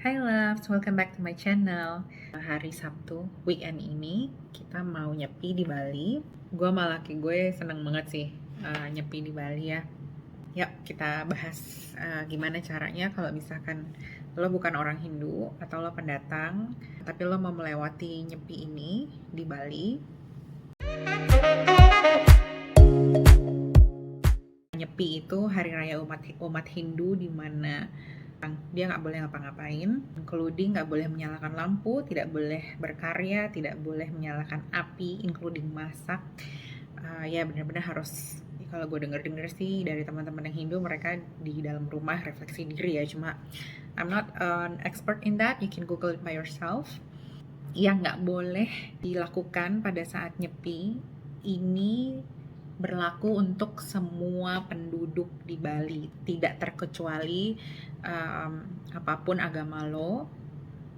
Hai loves, welcome back to my channel. Hari Sabtu, weekend ini kita mau nyepi di Bali. Gue sama laki gue seneng banget sih nyepi di Bali ya. Yuk kita bahas gimana caranya kalau misalkan lo bukan orang Hindu atau lo pendatang, tapi lo mau melewati nyepi ini di Bali. Nyepi itu hari raya umat Hindu di mana dia nggak boleh ngapa-ngapain, including nggak boleh menyalakan lampu, tidak boleh berkarya, tidak boleh menyalakan api, including masak. Ya benar-benar harus, kalau gue denger sih dari teman-teman yang Hindu, mereka di dalam rumah refleksi diri ya. Cuma I'm not an expert in that, you can Google it by yourself. Yang nggak boleh dilakukan pada saat nyepi ini berlaku untuk semua penduduk di Bali, tidak terkecuali apapun agama lo.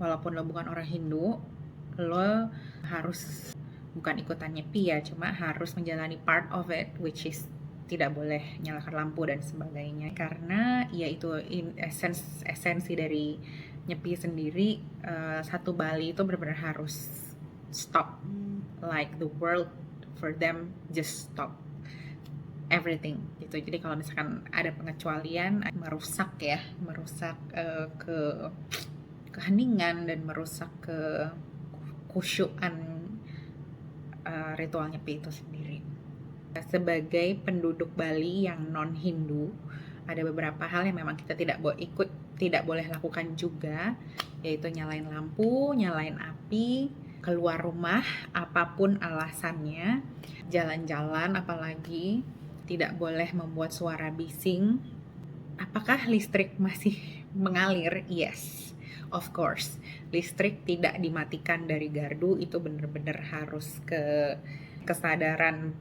Walaupun lo bukan orang Hindu, lo harus bukan ikutan nyepi ya, cuma harus menjalani part of it, which is tidak boleh nyalakan lampu dan sebagainya, karena ya itu esensi dari nyepi sendiri. Satu Bali itu benar-benar harus stop, like the world for them just stop everything gitu. Jadi kalau misalkan ada pengecualian, merusak ke keheningan dan merusak ke khusyuan ritual nyepi itu sendiri. Sebagai penduduk Bali yang non Hindu, ada beberapa hal yang memang kita tidak boleh lakukan juga, yaitu nyalain lampu, nyalain api, keluar rumah apapun alasannya, jalan-jalan apalagi, tidak boleh membuat suara bising. Apakah listrik masih mengalir? Yes, of course. Listrik tidak dimatikan dari gardu, itu benar-benar harus kesadaran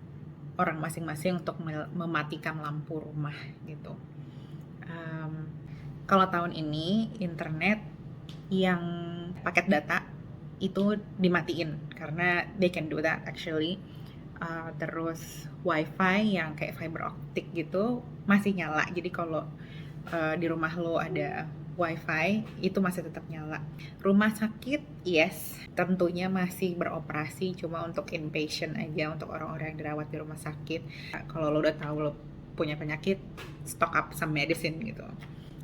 orang masing-masing untuk mematikan lampu rumah gitu. Kalau tahun ini internet yang paket data itu dimatiin karena they can do that actually. Terus wifi yang kayak fiber optic gitu masih nyala, jadi kalau di rumah lo ada wifi itu masih tetap nyala. Rumah sakit yes, tentunya masih beroperasi, cuma untuk inpatient aja, untuk orang-orang yang dirawat di rumah sakit. Kalau lo udah tahu lo punya penyakit, stock up some medicine gitu,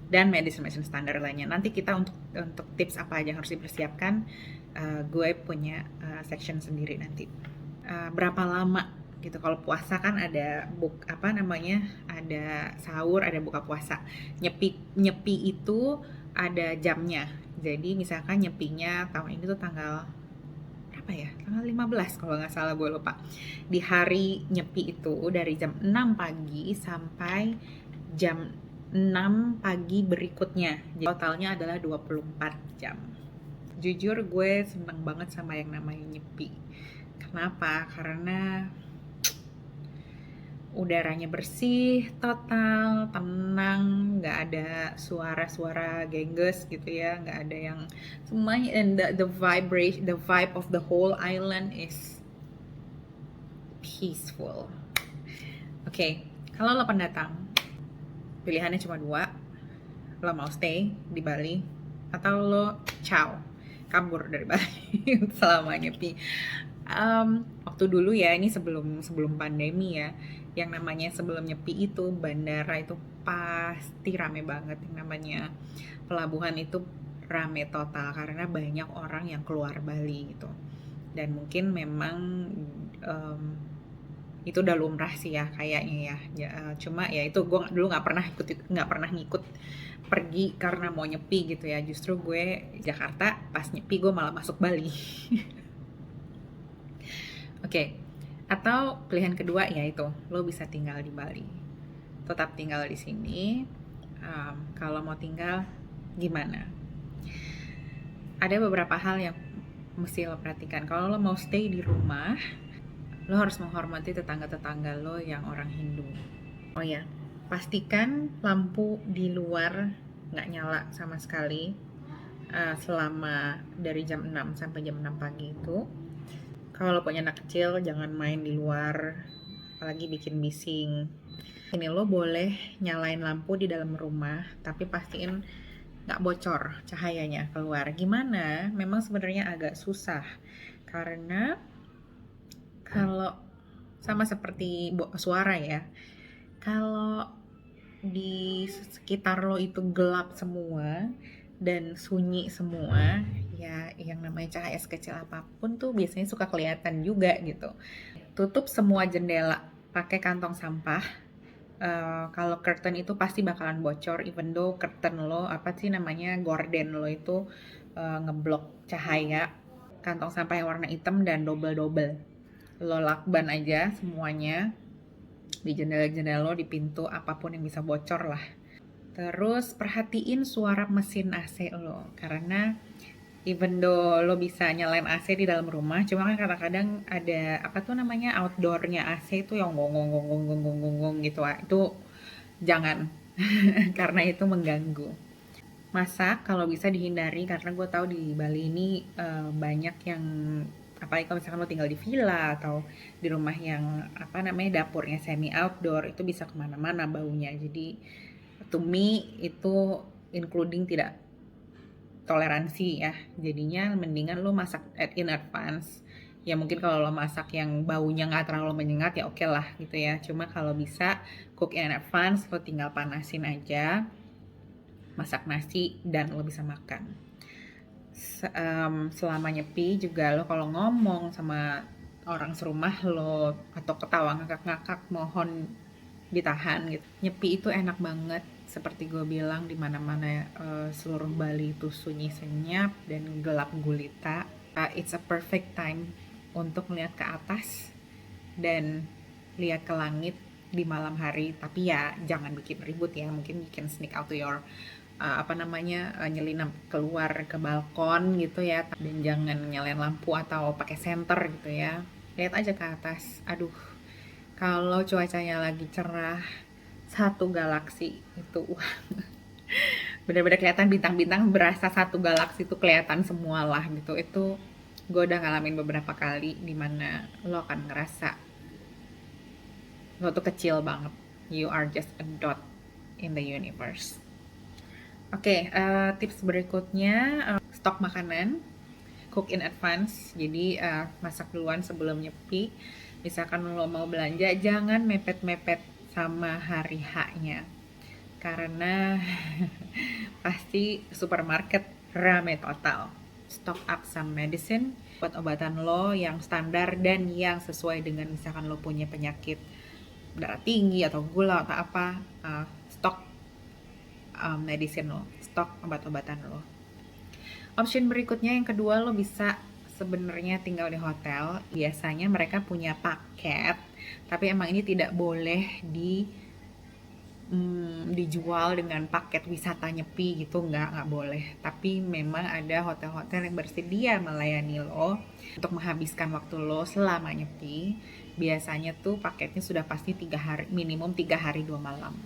dan medicine standar lainnya. Nanti kita untuk tips apa aja yang harus dipersiapkan, gue punya section sendiri nanti. Berapa lama gitu, kalau puasa kan ada ada sahur, ada buka puasa. Nyepi itu ada jamnya. Jadi misalkan nyepinya tahun ini tuh tanggal berapa ya, tanggal 15 kalau nggak salah, gue lupa. Di hari nyepi itu dari jam 6 pagi sampai jam 6 pagi berikutnya. Jadi totalnya adalah 24 jam. Jujur gue seneng banget sama yang namanya nyepi. Kenapa? Karena udaranya bersih, total, tenang, nggak ada suara-suara gengges gitu ya, nggak ada yang semuanya, and the vibe of the whole island is peaceful. Oke, kalau lo pendatang, pilihannya cuma dua. Lo mau stay di Bali atau lo kabur dari Bali selama nyepi. Waktu dulu ya, ini sebelum pandemi ya, yang namanya sebelum nyepi itu bandara itu pasti rame banget, yang namanya pelabuhan itu rame total karena banyak orang yang keluar Bali gitu. Dan mungkin memang itu udah lumrah sih ya kayaknya ya. Cuma ya itu gue dulu nggak pernah ngikut pergi karena mau nyepi gitu ya. Justru gue Jakarta, pas nyepi gue malah masuk Bali. Oke. Atau pilihan kedua yaitu lo bisa tinggal di Bali, tetap tinggal di sini. Kalau mau tinggal gimana? Ada beberapa hal yang mesti lo perhatikan. Kalau lo mau stay di rumah, lo harus menghormati tetangga-tetangga lo yang orang Hindu. Oh ya, pastikan lampu di luar nggak nyala sama sekali selama dari jam 6 sampai jam 6 pagi itu. Kalau lo punya anak kecil, jangan main di luar, apalagi bikin bising. Ini lo boleh nyalain lampu di dalam rumah, tapi pastiin nggak bocor cahayanya keluar. Gimana? Memang sebenarnya agak susah karena kalau sama seperti suara ya, kalau di sekitar lo itu gelap semua dan sunyi semua, ya yang namanya cahaya sekecil apapun tuh biasanya suka kelihatan juga gitu. Tutup semua jendela pakai kantong sampah. Kalau curtain itu pasti bakalan bocor, even though curtain lo apa sih namanya gorden lo itu ngeblok cahaya. Kantong sampah yang warna hitam dan double lo lakban aja semuanya di jendela-jendela lo, di pintu, apapun yang bisa bocor lah. Terus perhatiin suara mesin AC lo, karena even though lo bisa nyalain AC di dalam rumah, cuma kan kadang-kadang ada apa tuh namanya outdoornya AC itu yang gong gong gong gong gong gong gong gitu, itu jangan karena itu mengganggu. Masak kalau bisa dihindari, karena gue tahu di Bali ini banyak yang apalagi kalau misalkan lo tinggal di villa atau di rumah yang apa namanya dapurnya semi outdoor, itu bisa kemana-mana baunya. Jadi to me itu including tidak toleransi ya, jadinya mendingan lo masak in advance. Ya mungkin kalau lo masak yang baunya nggak terlalu menyengat ya oke lah gitu ya, cuma kalau bisa cook in advance, lo tinggal panasin aja, masak nasi dan lo bisa makan. Selama nyepi juga lo kalau ngomong sama orang serumah lo atau ketawa ngakak-ngakak, mohon ditahan gitu. Nyepi itu enak banget, seperti gue bilang di mana-mana seluruh Bali itu sunyi senyap dan gelap gulita. It's a perfect time untuk melihat ke atas dan lihat ke langit di malam hari, tapi ya jangan bikin ribut ya, mungkin bikin sneak out to your nyelinap keluar ke balkon gitu ya, dan jangan nyalain lampu atau pakai senter gitu ya, lihat aja ke atas. Aduh, kalau cuacanya lagi cerah, satu galaksi itu bener-bener kelihatan bintang-bintang, berasa satu galaksi itu kelihatan semua lah gitu. Itu gue udah ngalamin beberapa kali dimana lo akan ngerasa lo tuh kecil banget, you are just a dot in the universe. Oke, tips berikutnya, stok makanan, cook in advance. Jadi masak duluan sebelum nyepi. Misalkan lo mau belanja, jangan mepet-mepet sama hari H-nya, karena pasti supermarket rame total. Stock up some medicine, buat obatan lo yang standar dan yang sesuai dengan misalkan lo punya penyakit darah tinggi atau gula atau apa, stok medicine lo, stok obat-obatan lo. Option berikutnya yang kedua, lo bisa sebenarnya tinggal di hotel. Biasanya mereka punya paket, tapi emang ini tidak boleh dijual dengan paket wisata nyepi gitu, nggak boleh. Tapi memang ada hotel-hotel yang bersedia melayani lo untuk menghabiskan waktu lo selama nyepi. Biasanya tuh paketnya sudah pasti 3 hari, minimum 3 hari 2 malam.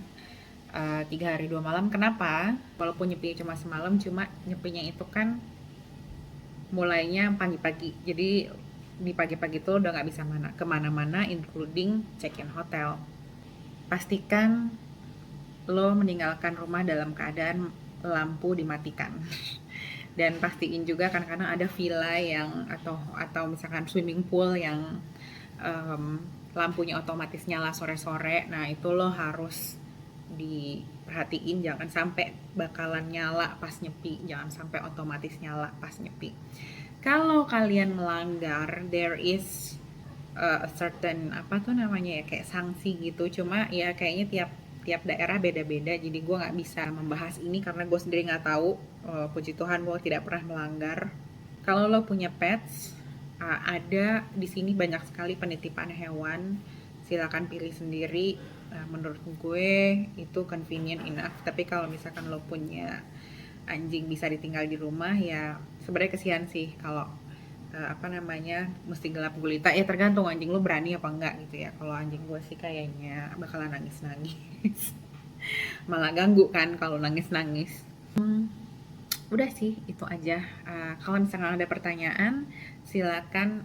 3 hari 2 malam. Kenapa? Walaupun nyepinya cuma semalam, cuma nyepinya itu kan mulainya pagi-pagi, jadi di pagi-pagi itu udah nggak bisa kemana-mana, including check-in hotel. Pastikan lo meninggalkan rumah dalam keadaan lampu dimatikan. Dan pastiin juga kadang-kadang ada villa yang atau misalkan swimming pool yang lampunya otomatis nyala sore-sore. Nah itu lo harus diperhatiin, jangan sampai bakalan nyala pas nyepi, jangan sampai otomatis nyala pas nyepi. Kalau kalian melanggar, there is a certain apa tuh namanya ya, kayak sanksi gitu. Cuma ya kayaknya tiap daerah beda-beda, jadi gue nggak bisa membahas ini karena gue sendiri nggak tahu. Puji Tuhan gue tidak pernah melanggar. Kalau lo punya pets, ada di sini banyak sekali penitipan hewan, silakan pilih sendiri. Menurut gue itu convenient enough. Tapi kalau misalkan lo punya anjing bisa ditinggal di rumah, ya sebenarnya kesian sih kalau mesti gelap gulita. Ya tergantung anjing lo berani apa enggak gitu ya. Kalau anjing gue sih kayaknya bakalan nangis-nangis malah ganggu kan kalau nangis-nangis. Udah sih itu aja. Kalau misalkan ada pertanyaan, silakan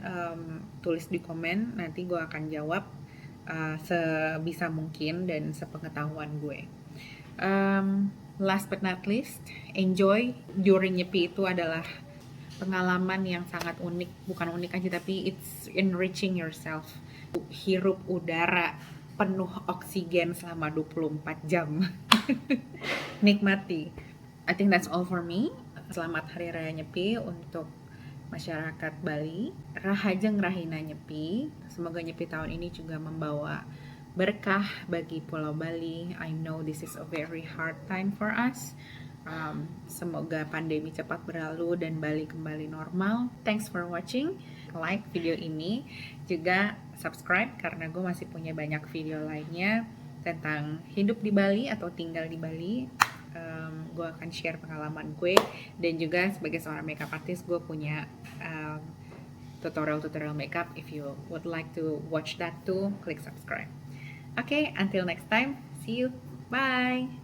tulis di komen, nanti gue akan jawab sebisa mungkin dan sepengetahuan gue. last but not least, enjoy during nyepi itu adalah pengalaman yang sangat unik, bukan unik aja tapi it's enriching yourself. Hirup udara penuh oksigen selama 24 jam. Nikmati. I think that's all for me. Selamat Hari Raya Nyepi untuk masyarakat Bali. Rahajeng Rahina Nyepi. Semoga Nyepi tahun ini juga membawa berkah bagi Pulau Bali. I know this is a very hard time for us. Semoga pandemi cepat berlalu dan Bali kembali normal. Thanks for watching. Like video ini, juga subscribe karena gue masih punya banyak video lainnya tentang hidup di Bali atau tinggal di Bali. Gue akan share pengalaman gue, dan juga sebagai seorang makeup artist gue punya tutorial makeup. If you would like to watch that too, click subscribe. Okay, until next time, see you, bye.